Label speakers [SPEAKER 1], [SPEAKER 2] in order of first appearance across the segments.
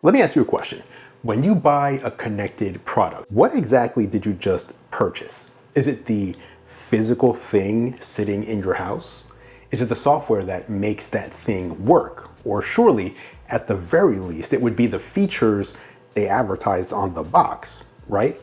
[SPEAKER 1] Let me ask you a question. When you buy a connected product, what exactly did you just purchase? Is it the physical thing sitting in your house? Is it the software that makes that thing work? Or surely, at the very least, it would be the features they advertised on the box, right?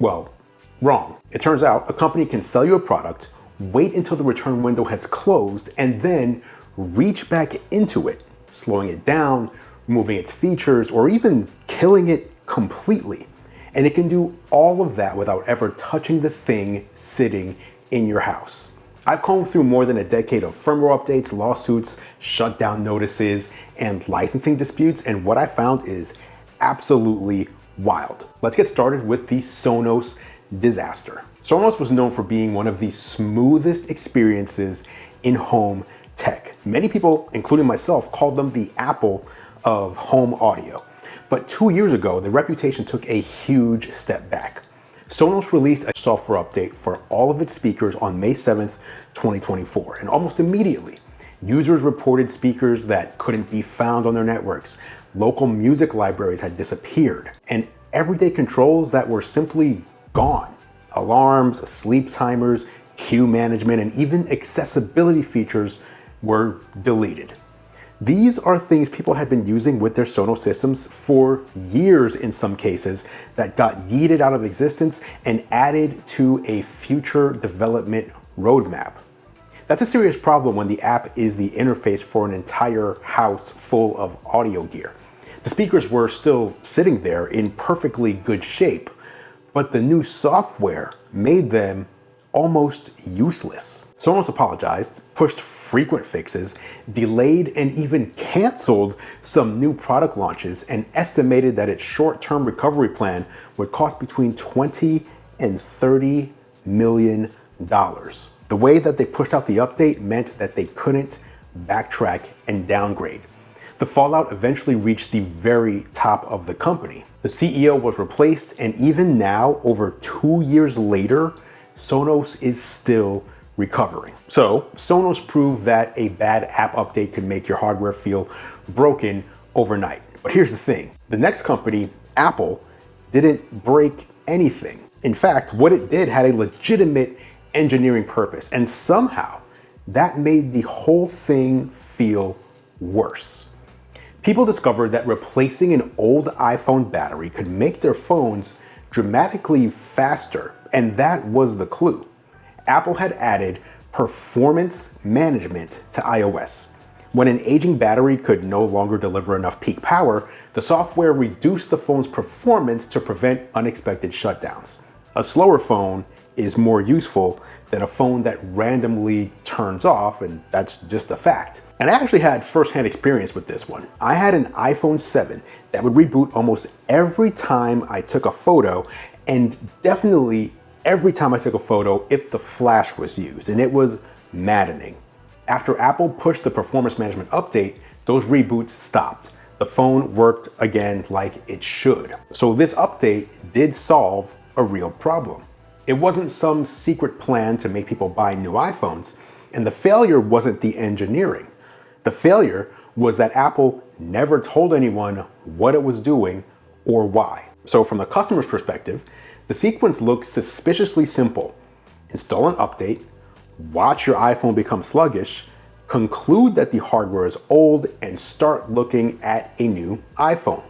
[SPEAKER 1] Well, wrong. It turns out a company can sell you a product, wait until the return window has closed, and then reach back into it, slowing it down, removing its features, or even killing it completely. And it can do all of that without ever touching the thing sitting in your house. I've combed through more than a decade of firmware updates, lawsuits, shutdown notices, and licensing disputes, and what I found is absolutely wild. Let's get started with the Sonos disaster. Sonos was known for being one of the smoothest experiences in home tech. Many people, including myself, called them the Apple of home audio. But 2 years ago, the reputation took a huge step back. Sonos released a software update for all of its speakers on May 7th, 2024, and almost immediately, users reported speakers that couldn't be found on their networks, local music libraries had disappeared, and everyday controls that were simply gone. Alarms, sleep timers, queue management, and even accessibility features were deleted. These are things people had been using with their Sonos systems for years in some cases that got yeeted out of existence and added to a future development roadmap. That's a serious problem when the app is the interface for an entire house full of audio gear. The speakers were still sitting there in perfectly good shape, but the new software made them almost useless. Sonos apologized, pushed frequent fixes, delayed and even canceled some new product launches, and estimated that its short-term recovery plan would cost between $20 and $30 million. The way that they pushed out the update meant that they couldn't backtrack and downgrade. The fallout eventually reached the very top of the company. The CEO was replaced, and even now, over 2 years later, Sonos is still recovering. So Sonos proved that a bad app update could make your hardware feel broken overnight. But here's the thing. The next company, Apple, didn't break anything. In fact, what it did had a legitimate engineering purpose, and somehow that made the whole thing feel worse. People discovered that replacing an old iPhone battery could make their phones dramatically faster, and that was the clue. Apple had added performance management to iOS. When an aging battery could no longer deliver enough peak power, the software reduced the phone's performance to prevent unexpected shutdowns. A slower phone is more useful than a phone that randomly turns off, and that's just a fact. And I actually had firsthand experience with this one. I had an iPhone 7 that would reboot almost every time I took a photo, and definitely every time I took a photo if the flash was used, and it was maddening. After Apple pushed the performance management update, those reboots stopped. The phone worked again like it should. So this update did solve a real problem. It wasn't some secret plan to make people buy new iPhones, and the failure wasn't the engineering. The failure was that Apple never told anyone what it was doing or why. So from the customer's perspective, the sequence looks suspiciously simple. Install an update, watch your iPhone become sluggish, conclude that the hardware is old, and start looking at a new iPhone.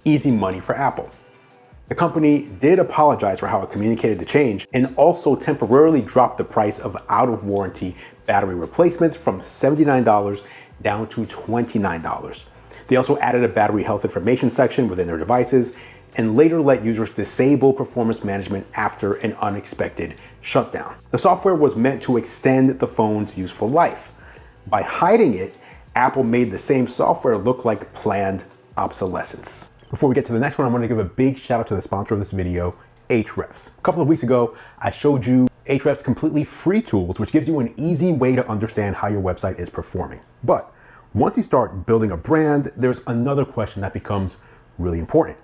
[SPEAKER 1] Easy money for Apple. The company did apologize for how it communicated the change and also temporarily dropped the price of out-of-warranty battery replacements from $79 down to $29. They also added a battery health information section within their devices and later let users disable performance management after an unexpected shutdown. The software was meant to extend the phone's useful life. By hiding it, Apple made the same software look like planned obsolescence. Before we get to the next one, I want to give a big shout out to the sponsor of this video, Ahrefs. A couple of weeks ago, I showed you Ahrefs completely free tools, which gives you an easy way to understand how your website is performing. But once you start building a brand, there's another question that becomes really important.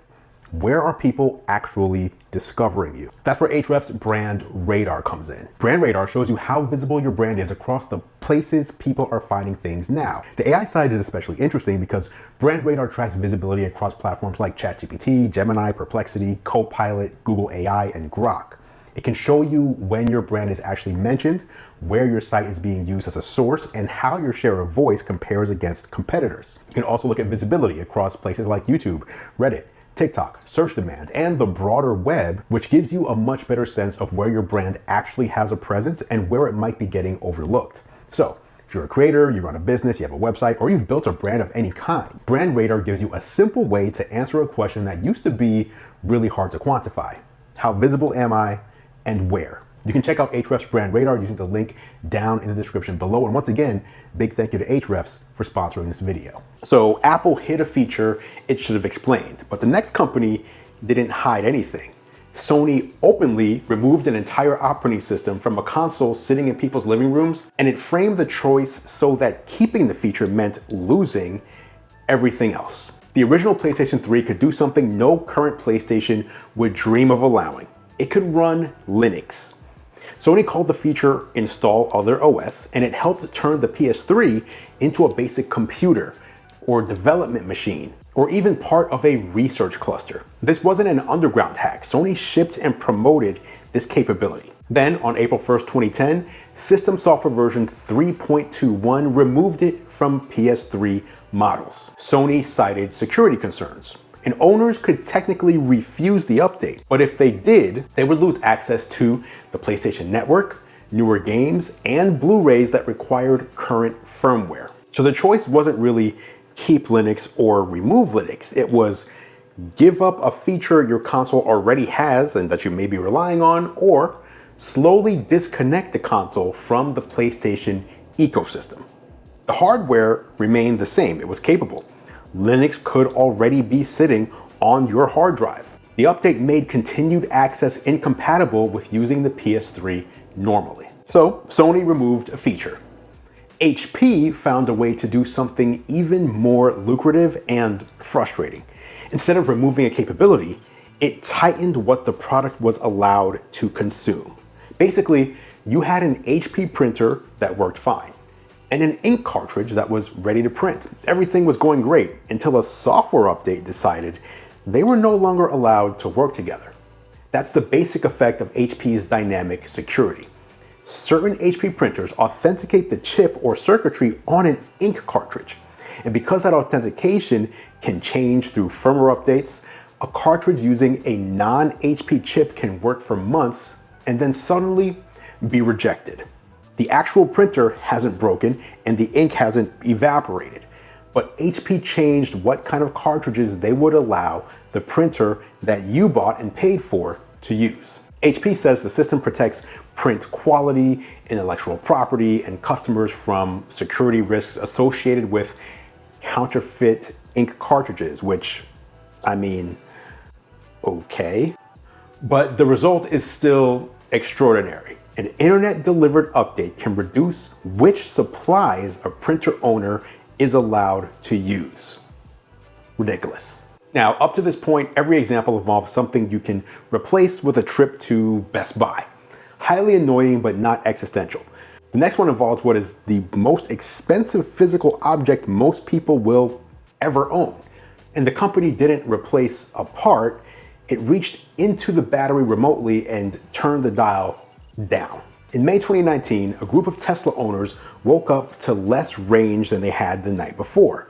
[SPEAKER 1] Where are people actually discovering you? That's where Ahrefs Brand Radar comes in. Brand Radar shows you how visible your brand is across the places people are finding things now. The AI side is especially interesting because Brand Radar tracks visibility across platforms like ChatGPT, Gemini, Perplexity, Copilot, Google AI, and Grok. It can show you when your brand is actually mentioned, where your site is being used as a source, and how your share of voice compares against competitors. You can also look at visibility across places like YouTube, Reddit, TikTok, search demand, and the broader web, which gives you a much better sense of where your brand actually has a presence and where it might be getting overlooked. So, if you're a creator, you run a business, you have a website, or you've built a brand of any kind, Brand Radar gives you a simple way to answer a question that used to be really hard to quantify. How visible am I, and where? You can check out Ahrefs Brand Radar using the link down in the description below. And once again, big thank you to Ahrefs for sponsoring this video. So Apple hid a feature it should have explained, but the next company didn't hide anything. Sony openly removed an entire operating system from a console sitting in people's living rooms, and it framed the choice so that keeping the feature meant losing everything else. The original PlayStation 3 could do something no current PlayStation would dream of allowing. It could run Linux. Sony called the feature Install OtherOS, and it helped turn the PS3 into a basic computer or development machine, or even part of a research cluster. This wasn't an underground hack. Sony shipped and promoted this capability. Then on April 1st, 2010, System Software version 3.21 removed it from PS3 models. Sony cited security concerns, and owners could technically refuse the update. But if they did, they would lose access to the PlayStation Network, newer games, and Blu-rays that required current firmware. So the choice wasn't really keep Linux or remove Linux. It was give up a feature your console already has and that you may be relying on, or slowly disconnect the console from the PlayStation ecosystem. The hardware remained the same. It was capable. Linux could already be sitting on your hard drive. The update made continued access incompatible with using the PS3 normally. So Sony removed a feature. HP found a way to do something even more lucrative and frustrating. Instead of removing a capability, it tightened what the product was allowed to consume. Basically, you had an HP printer that worked fine, and an ink cartridge that was ready to print. Everything was going great until a software update decided they were no longer allowed to work together. That's the basic effect of HP's dynamic security. Certain HP printers authenticate the chip or circuitry on an ink cartridge. And because that authentication can change through firmware updates, a cartridge using a non-HP chip can work for months and then suddenly be rejected. The actual printer hasn't broken and the ink hasn't evaporated, but HP changed what kind of cartridges they would allow the printer that you bought and paid for to use. HP says the system protects print quality, intellectual property, and customers from security risks associated with counterfeit ink cartridges, which, I mean, okay. But the result is still extraordinary. An internet-delivered update can reduce which supplies a printer owner is allowed to use. Ridiculous. Now, up to this point, every example involves something you can replace with a trip to Best Buy. Highly annoying, but not existential. The next one involves what is the most expensive physical object most people will ever own. And the company didn't replace a part, it reached into the battery remotely and turned the dial down. In May 2019, a group of Tesla owners woke up to less range than they had the night before.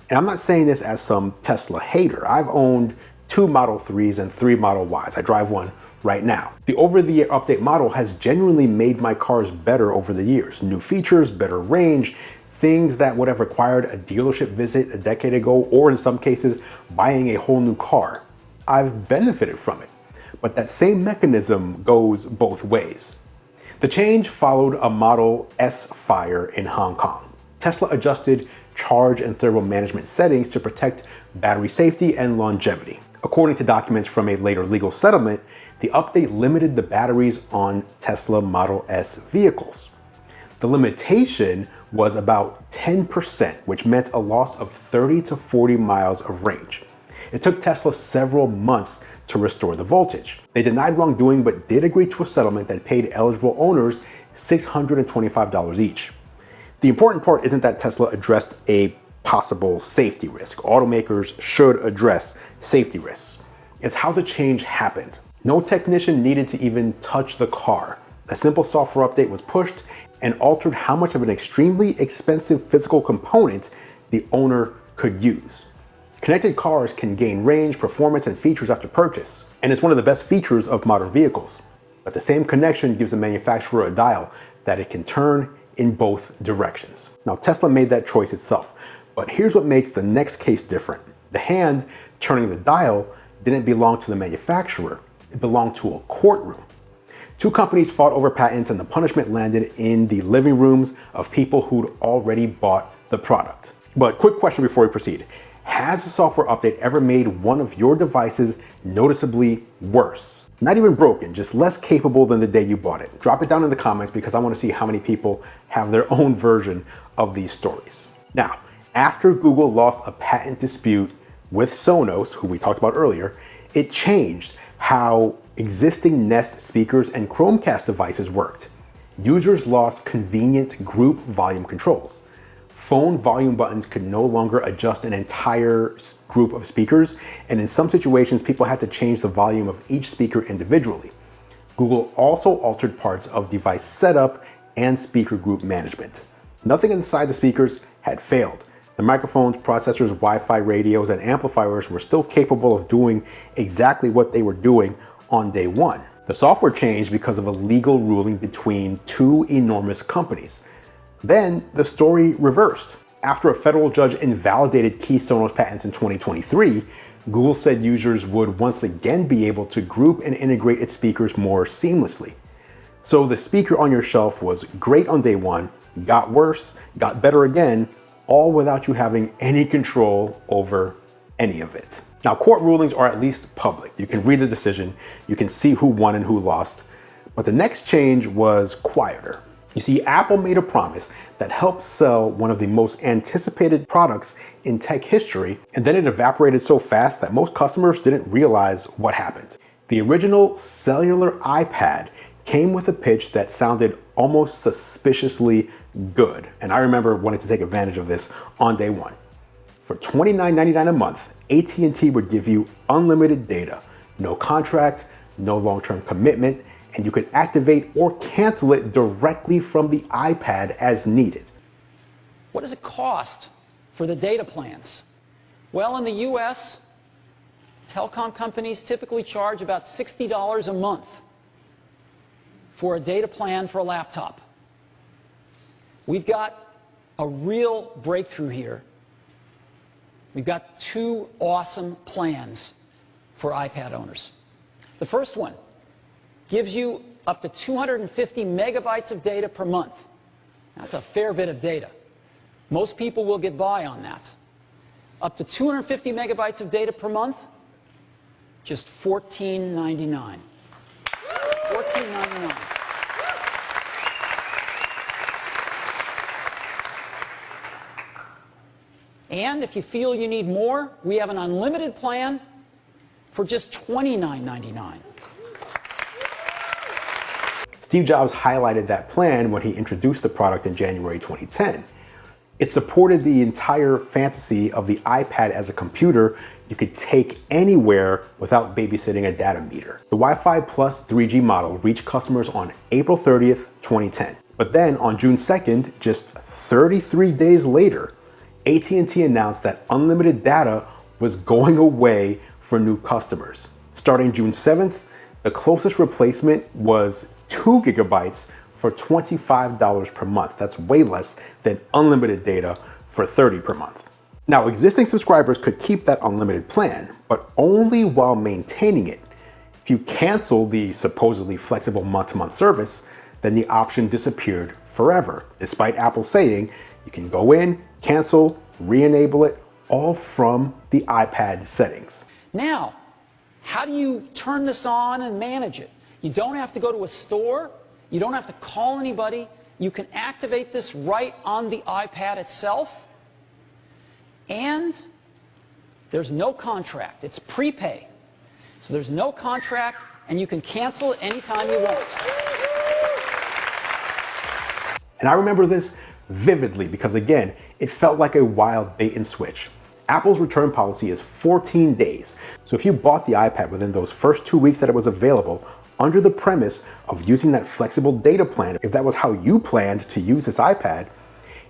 [SPEAKER 1] And I'm not saying this as some Tesla hater. I've owned 2 Model 3s and 3 Model Ys. I drive one right now. The over-the-air update model has genuinely made my cars better over the years. New features, better range, things that would have required a dealership visit a decade ago, or in some cases, buying a whole new car. I've benefited from it. But that same mechanism goes both ways. The change followed a Model S fire in Hong Kong. Tesla adjusted charge and thermal management settings to protect battery safety and longevity. According to documents from a later legal settlement, the update limited the batteries on Tesla Model S vehicles. The limitation was about 10%, which meant a loss of 30 to 40 miles of range. It took Tesla several months to restore the voltage. They denied wrongdoing but did agree to a settlement that paid eligible owners $625 each. The important part isn't that Tesla addressed a possible safety risk. Automakers should address safety risks. It's how the change happened. No technician needed to even touch the car. A simple software update was pushed and altered how much of an extremely expensive physical component the owner could use. Connected cars can gain range, performance, and features after purchase, and it's one of the best features of modern vehicles. But the same connection gives the manufacturer a dial that it can turn in both directions. Now, Tesla made that choice itself, but here's what makes the next case different. The hand turning the dial didn't belong to the manufacturer, it belonged to a courtroom. Two companies fought over patents, and the punishment landed in the living rooms of people who'd already bought the product. But quick question before we proceed. Has a software update ever made one of your devices noticeably worse? Not even broken, just less capable than the day you bought it. Drop it down in the comments because I want to see how many people have their own version of these stories. Now, after Google lost a patent dispute with Sonos, who we talked about earlier, it changed how existing Nest speakers and Chromecast devices worked. Users lost convenient group volume controls. Phone volume buttons could no longer adjust an entire group of speakers, and in some situations, people had to change the volume of each speaker individually. Google also altered parts of device setup and speaker group management. Nothing inside the speakers had failed. The microphones, processors, Wi-Fi radios, and amplifiers were still capable of doing exactly what they were doing on day one. The software changed because of a legal ruling between two enormous companies. Then the story reversed. After a federal judge invalidated key Sonos patents in 2023, Google said users would once again be able to group and integrate its speakers more seamlessly. So the speaker on your shelf was great on day one, got worse, got better again, all without you having any control over any of it. Now, court rulings are at least public. You can read the decision, you can see who won and who lost, but the next change was quieter. You see, Apple made a promise that helped sell one of the most anticipated products in tech history, and then it evaporated so fast that most customers didn't realize what happened. The original cellular iPad came with a pitch that sounded almost suspiciously good, and I remember wanting to take advantage of this on day one. For $29.99 a month, AT&T would give you unlimited data, no contract, no long-term commitment, and you could activate or cancel it directly from the iPad as needed.
[SPEAKER 2] What does it cost for the data plans? Well, in the US, telecom companies typically charge about $60 a month for a data plan for a laptop. We've got a real breakthrough here. We've got two awesome plans for iPad owners. The first one gives you up to 250 megabytes of data per month. That's a fair bit of data. Most people will get by on that. Up to 250 megabytes of data per month, just $14.99. $14.99. And if you feel you need more, we have an unlimited plan for just $29.99.
[SPEAKER 1] Steve Jobs highlighted that plan when he introduced the product in January 2010. It supported the entire fantasy of the iPad as a computer you could take anywhere without babysitting a data meter. The Wi-Fi plus 3G model reached customers on April 30th, 2010. But then on June 2nd, just 33 days later, AT&T announced that unlimited data was going away for new customers. Starting June 7th, the closest replacement was 2 gigabytes for $25 per month. That's way less than unlimited data for $30 per month. Now, existing subscribers could keep that unlimited plan, but only while maintaining it. If you cancel the supposedly flexible month-to-month service, then the option disappeared forever, despite Apple saying you can go in, cancel, re-enable it, all from the iPad settings.
[SPEAKER 2] Now, how do you turn this on and manage it? You don't have to go to a store. You don't have to call anybody. You can activate this right on the iPad itself. And There's no contract. It's prepay. So there's no contract, and you can cancel it anytime you want.
[SPEAKER 1] And I remember this vividly because, again, it felt like a wild bait and switch. Apple's return policy is 14 days. So if you bought the iPad within those first 2 weeks that it was available, under the premise of using that flexible data plan, if that was how you planned to use this iPad,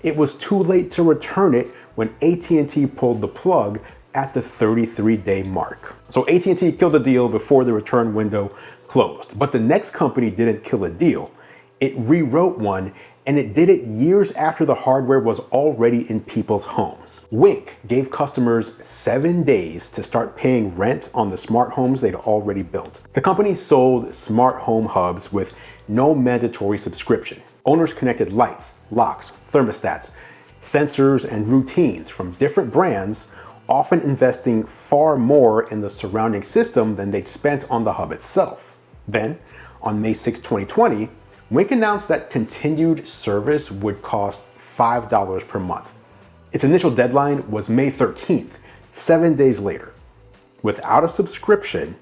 [SPEAKER 1] it was too late to return it when AT&T pulled the plug at the 33-day mark. So AT&T killed the deal before the return window closed. But the next company didn't kill a deal. It rewrote one, and it did it years after the hardware was already in people's homes. Wink gave customers 7 days to start paying rent on the smart homes they'd already built. The company sold smart home hubs with no mandatory subscription. Owners connected lights, locks, thermostats, sensors, and routines from different brands, often investing far more in the surrounding system than they'd spent on the hub itself. Then, on May 6, 2020, Wink announced that continued service would cost $5 per month. Its initial deadline was May 13th, 7 days later. Without a subscription,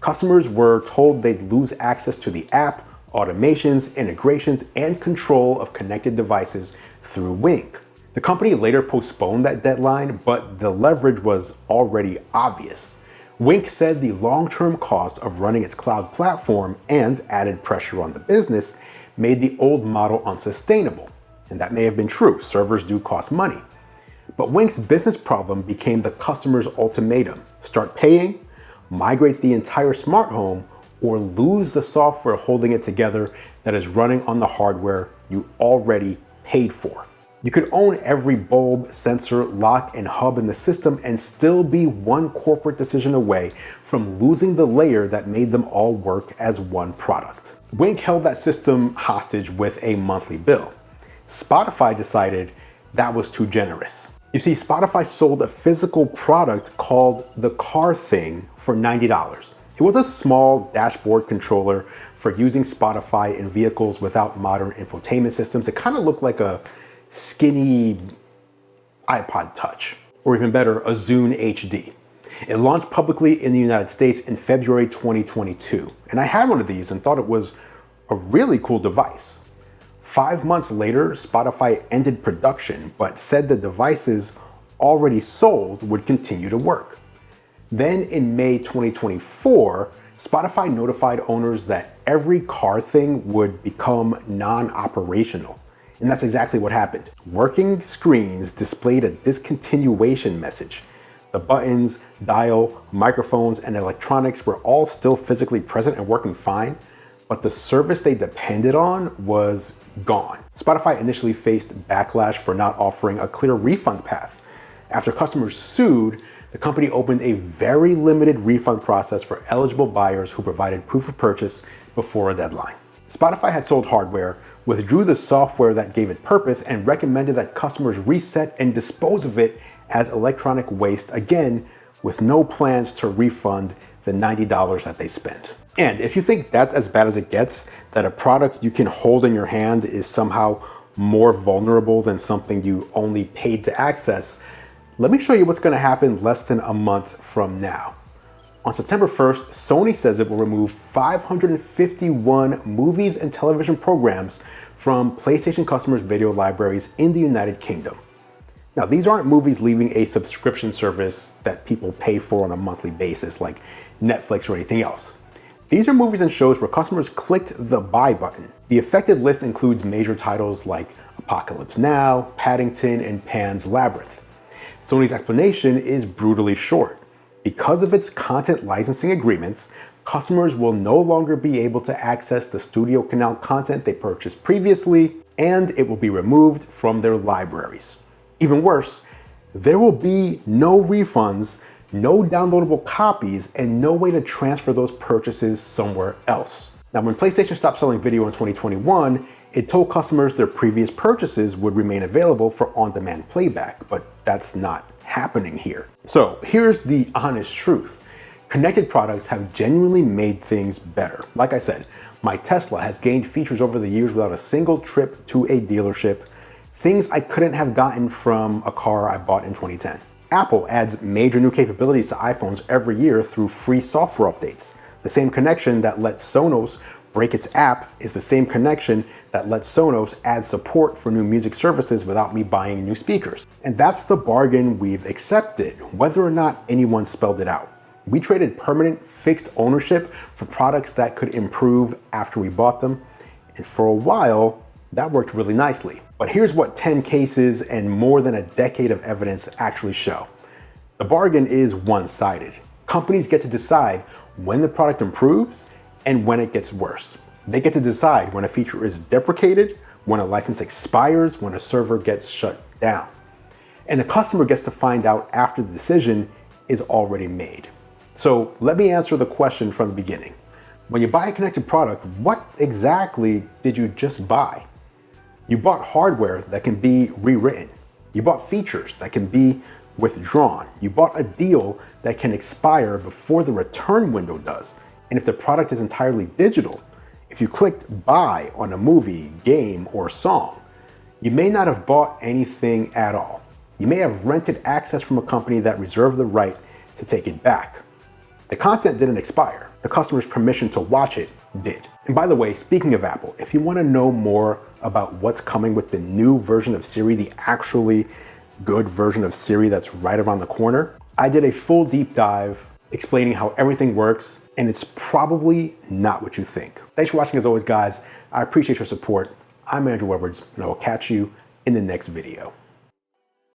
[SPEAKER 1] customers were told they'd lose access to the app, automations, integrations, and control of connected devices through Wink. The company later postponed that deadline, but the leverage was already obvious. Wink said the long-term cost of running its cloud platform and added pressure on the business made the old model unsustainable. And that may have been true, servers do cost money. But Wink's business problem became the customer's ultimatum: start paying, migrate the entire smart home, or lose the software holding it together that is running on the hardware you already paid for. You could own every bulb, sensor, lock, and hub in the system and still be one corporate decision away from losing the layer that made them all work as one product. Wink held that system hostage with a monthly bill. Spotify decided that was too generous. You see, Spotify sold a physical product called the Car Thing for $90. It was a small dashboard controller for using Spotify in vehicles without modern infotainment systems. It kind of looked like a skinny iPod Touch, or even better, a Zune HD. It launched publicly in the United States in February 2022, and I had one of these and thought it was a really cool device. 5 months later, Spotify ended production, but said the devices already sold would continue to work. Then in May 2024, Spotify notified owners that every Car Thing would become non-operational. And that's exactly what happened. Working screens displayed a discontinuation message. The buttons, dial, microphones, and electronics were all still physically present and working fine, but the service they depended on was gone. Spotify initially faced backlash for not offering a clear refund path. After customers sued, the company opened a very limited refund process for eligible buyers who provided proof of purchase before a deadline. Spotify had sold hardware, withdrew the software that gave it purpose, and recommended that customers reset and dispose of it as electronic waste, again, with no plans to refund the $90 that they spent. And if you think that's as bad as it gets, that a product you can hold in your hand is somehow more vulnerable than something you only paid to access, let me show you what's going to happen less than a month from now. On September 1st, Sony says it will remove 551 movies and television programs from PlayStation customers' video libraries in the United Kingdom. Now, these aren't movies leaving a subscription service that people pay for on a monthly basis like Netflix or anything else. These are movies and shows where customers clicked the buy button. The affected list includes major titles like Apocalypse Now, Paddington, and Pan's Labyrinth. Sony's explanation is brutally short. Because of its content licensing agreements, customers will no longer be able to access the Studio Canal content they purchased previously, and it will be removed from their libraries. Even worse, there will be no refunds, no downloadable copies, and no way to transfer those purchases somewhere else. Now, when PlayStation stopped selling video in 2021, it told customers their previous purchases would remain available for on-demand playback, but that's not happening here. So here's the honest truth. Connected products have genuinely made things better. Like I said, my Tesla has gained features over the years without a single trip to a dealership, things I couldn't have gotten from a car I bought in 2010. Apple adds major new capabilities to iPhones every year through free software updates. The same connection that lets Sonos break its app is the same connection that lets Sonos add support for new music services without me buying new speakers. And that's the bargain we've accepted, whether or not anyone spelled it out. We traded permanent fixed ownership for products that could improve after we bought them. And for a while, that worked really nicely. But here's what 10 cases and more than a decade of evidence actually show. The bargain is one-sided. Companies get to decide when the product improves and when it gets worse. They get to decide when a feature is deprecated, when a license expires, when a server gets shut down. And the customer gets to find out after the decision is already made. So let me answer the question from the beginning. When you buy a connected product, what exactly did you just buy? You bought hardware that can be rewritten. You bought features that can be withdrawn. You bought a deal that can expire before the return window does. And if the product is entirely digital, if you clicked buy on a movie, game, or song, you may not have bought anything at all. You may have rented access from a company that reserved the right to take it back. The content didn't expire. The customer's permission to watch it did. And by the way, speaking of Apple, if you want to know more about what's coming with the new version of Siri, the actually good version of Siri that's right around the corner, I did a full deep dive explaining how everything works, and it's probably not what you think. Thanks for watching as always, guys. I appreciate your support. I'm Andrew Edwards, and I will catch you in the next video.